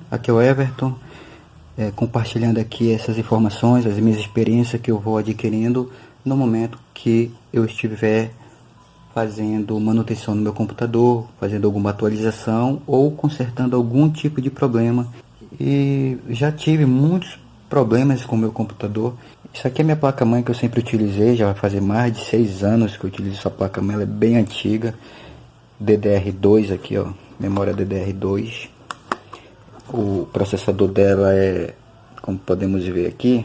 aqui é o Everton, compartilhando aqui essas informações, as minhas experiências que eu vou adquirindo no momento que eu estiver fazendo manutenção no meu computador, fazendo alguma atualização ou consertando algum tipo de problema. E já tive muitos problemas com o meu computador. Isso aqui é minha placa-mãe que eu sempre utilizei, já vai fazer mais de 6 anos que eu utilizo essa placa-mãe, ela é bem antiga, DDR2 aqui, ó, memória DDR2. O processador dela é, como podemos ver aqui,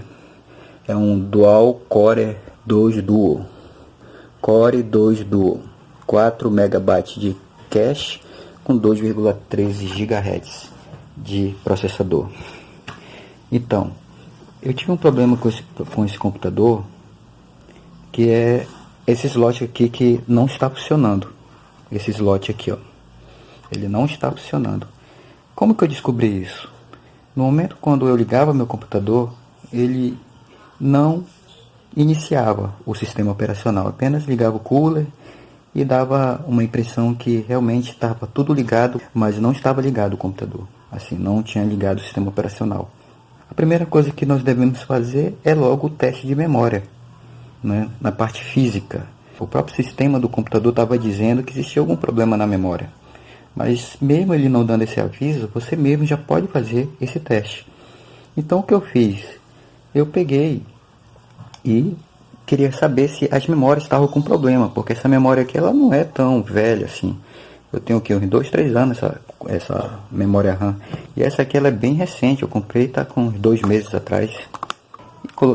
é um Dual Core 2 Duo, Core 2 Duo, 4 MB de cache com 2,13 GHz de processador. Então, eu tive um problema com esse computador, que é esse slot aqui que não está funcionando. Esse slot aqui, ó, ele não está funcionando. Como que eu descobri isso? No momento quando eu ligava meu computador, ele não iniciava o sistema operacional, apenas ligava o cooler e dava uma impressão que realmente estava tudo ligado, mas não estava ligado o computador. Assim, não tinha ligado o sistema operacional. A primeira coisa que nós devemos fazer é logo o teste de memória, né? Na parte física. O próprio sistema do computador estava dizendo que existia algum problema na memória. Mas mesmo ele não dando esse aviso, você mesmo já pode fazer esse teste. Então o que eu fiz? Eu peguei e queria saber se as memórias estavam com problema, porque essa memória aqui ela não é tão velha assim. Eu tenho aqui uns 2, 3 anos essa memória RAM. E essa aqui ela é bem recente, eu comprei, tá com uns 2 meses atrás.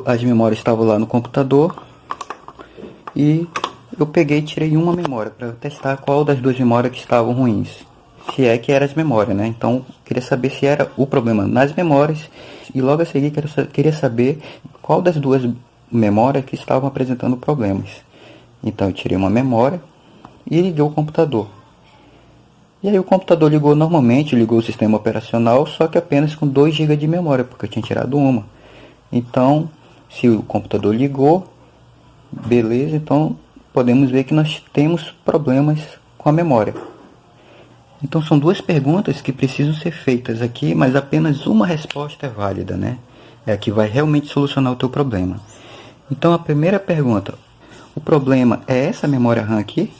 As memórias estavam lá no computador e eu peguei e tirei uma memória para testar qual das duas memórias que estavam ruins. Se é que eram as memórias, né? Então, queria saber se era o problema nas memórias. E logo a seguir, queria saber qual das duas memórias que estavam apresentando problemas. Então, eu tirei uma memória e liguei o computador. E aí o computador ligou normalmente, ligou o sistema operacional, só que apenas com 2 GB de memória, porque eu tinha tirado uma. Então, se o computador ligou, beleza, então podemos ver que nós temos problemas com a memória. Então são duas perguntas que precisam ser feitas aqui, mas apenas uma resposta é válida, né? É a que vai realmente solucionar o teu problema. Então a primeira pergunta, o problema é essa memória RAM aqui?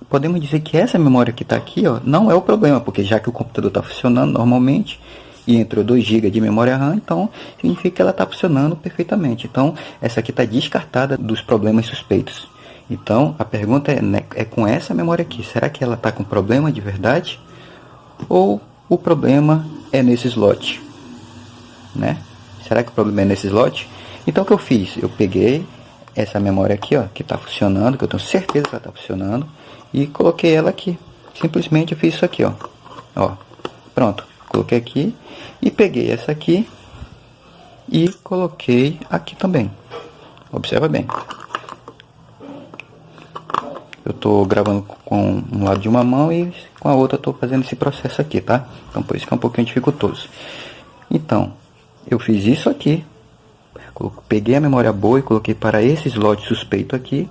Podemos dizer que essa memória que está aqui, ó, não é o problema, porque já que o computador está funcionando normalmente e entrou 2 GB de memória RAM, então significa que ela está funcionando perfeitamente. Então essa aqui está descartada dos problemas suspeitos. Então, a pergunta é com essa memória aqui, será que ela está com problema de verdade? Ou o problema é nesse slot? Né? Será que o problema é nesse slot? Então, o que eu fiz? Eu peguei essa memória aqui, ó, que está funcionando, que eu tenho certeza que ela está funcionando, e coloquei ela aqui. Simplesmente eu fiz isso aqui, ó. Pronto, coloquei aqui, e peguei essa aqui, e coloquei aqui também. Observa bem. Eu estou gravando com um lado de uma mão e com a outra estou fazendo esse processo aqui, tá? Então por isso que é um pouquinho dificultoso. Então, eu fiz isso aqui. Peguei a memória boa e coloquei para esse slot suspeito aqui.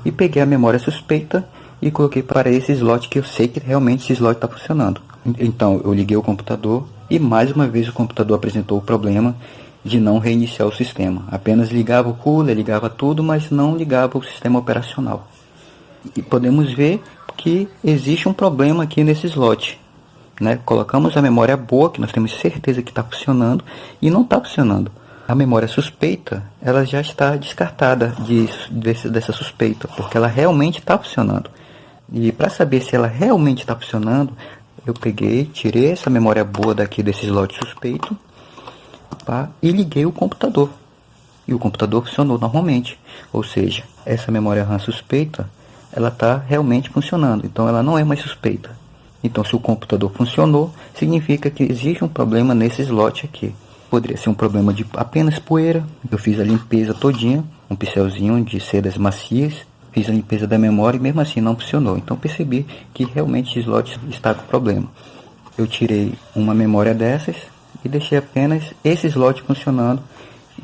E peguei a memória suspeita e coloquei para esse slot que eu sei que realmente esse slot está funcionando. Então eu liguei o computador e mais uma vez o computador apresentou o problema de não reiniciar o sistema. Apenas ligava o cooler, ligava tudo, mas não ligava o sistema operacional. E podemos ver que existe um problema aqui nesse slot, né? Colocamos a memória boa, que nós temos certeza que está funcionando, e não está funcionando. A memória suspeita, ela já está descartada dessa suspeita, porque ela realmente está funcionando. E para saber se ela realmente está funcionando, eu peguei, tirei essa memória boa daqui desse slot suspeito, e liguei o computador. E o computador funcionou normalmente. Ou seja, essa memória RAM suspeita, ela está realmente funcionando, então ela não é mais suspeita. Então se o computador funcionou, significa que existe um problema nesse slot aqui. Poderia ser um problema de apenas poeira. Eu fiz a limpeza todinha, um pincelzinho de sedas macias, fiz a limpeza da memória e mesmo assim não funcionou. Então percebi que realmente esse slot está com problema. Eu tirei uma memória dessas e deixei apenas esse slot funcionando,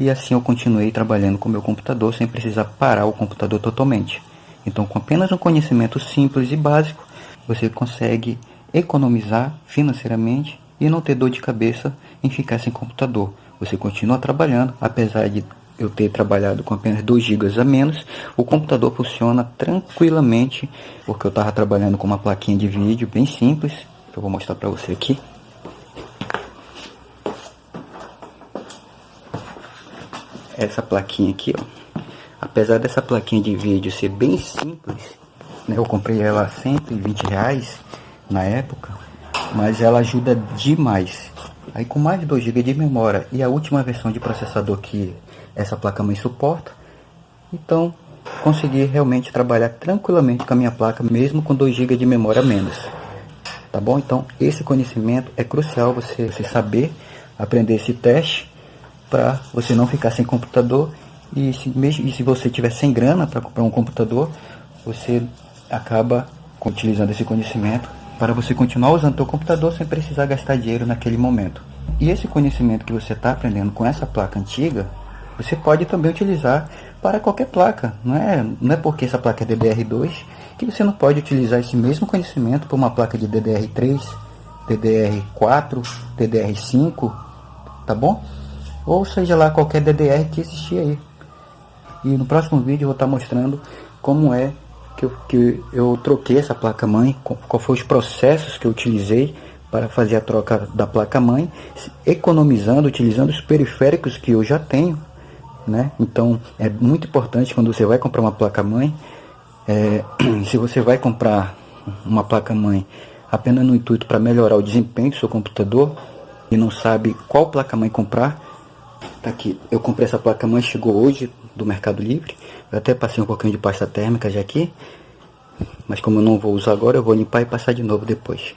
e assim eu continuei trabalhando com o meu computador sem precisar parar o computador totalmente. Então, com apenas um conhecimento simples e básico, você consegue economizar financeiramente e não ter dor de cabeça em ficar sem computador. Você continua trabalhando, apesar de eu ter trabalhado com apenas 2 GB a menos, o computador funciona tranquilamente, porque eu estava trabalhando com uma plaquinha de vídeo bem simples, que eu vou mostrar para você aqui. Essa plaquinha aqui, ó. Apesar dessa plaquinha de vídeo ser bem simples, né, eu comprei ela a R$120 na época, mas ela ajuda demais. Aí com mais de 2 GB de memória e a última versão de processador que essa placa-mãe suporta, então consegui realmente trabalhar tranquilamente com a minha placa, mesmo com 2 GB de memória a menos. Tá bom? Então esse conhecimento é crucial, você saber aprender esse teste, para você não ficar sem computador. E se você tiver sem grana para comprar um computador, você acaba utilizando esse conhecimento para você continuar usando o seu computador sem precisar gastar dinheiro naquele momento. E esse conhecimento que você está aprendendo com essa placa antiga, você pode também utilizar para qualquer placa. Não é porque essa placa é DDR2 que você não pode utilizar esse mesmo conhecimento para uma placa de DDR3, DDR4, DDR5, tá bom? Ou seja lá qualquer DDR que existir aí. E no próximo vídeo eu vou estar mostrando como é que eu troquei essa placa-mãe, qual foram os processos que eu utilizei para fazer a troca da placa-mãe, economizando, utilizando os periféricos que eu já tenho, né? Então é muito importante quando você vai comprar uma placa-mãe, se você vai comprar uma placa-mãe apenas no intuito para melhorar o desempenho do seu computador e não sabe qual placa-mãe comprar, tá aqui, eu comprei essa placa-mãe, chegou hoje do Mercado Livre. Eu até passei um pouquinho de pasta térmica já aqui, mas como eu não vou usar agora, eu vou limpar e passar de novo depois.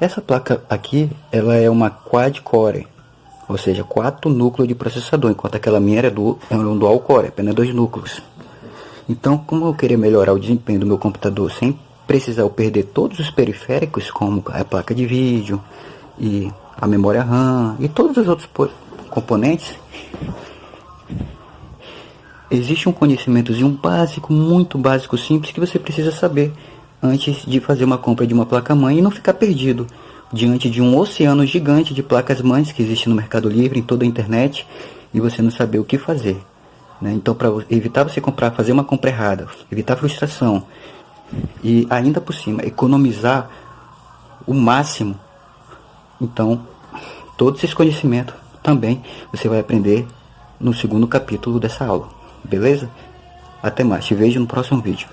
Essa placa aqui, ela é uma quad-core, ou seja, 4 núcleos de processador, enquanto aquela minha era um dual-core, apenas 2 núcleos. Então, como eu queria melhorar o desempenho do meu computador sem precisar eu perder todos os periféricos, como a placa de vídeo e a memória RAM e todos os outros componentes, existe um conhecimentozinho básico, muito básico, simples, que você precisa saber antes de fazer uma compra de uma placa-mãe e não ficar perdido diante de um oceano gigante de placas-mães que existe no Mercado Livre, em toda a internet, e você não saber o que fazer, né? Então, para evitar você fazer uma compra errada, evitar frustração e ainda por cima economizar o máximo, então todos esses conhecimentos também você vai aprender no segundo capítulo dessa aula. Beleza? Até mais, te vejo no próximo vídeo.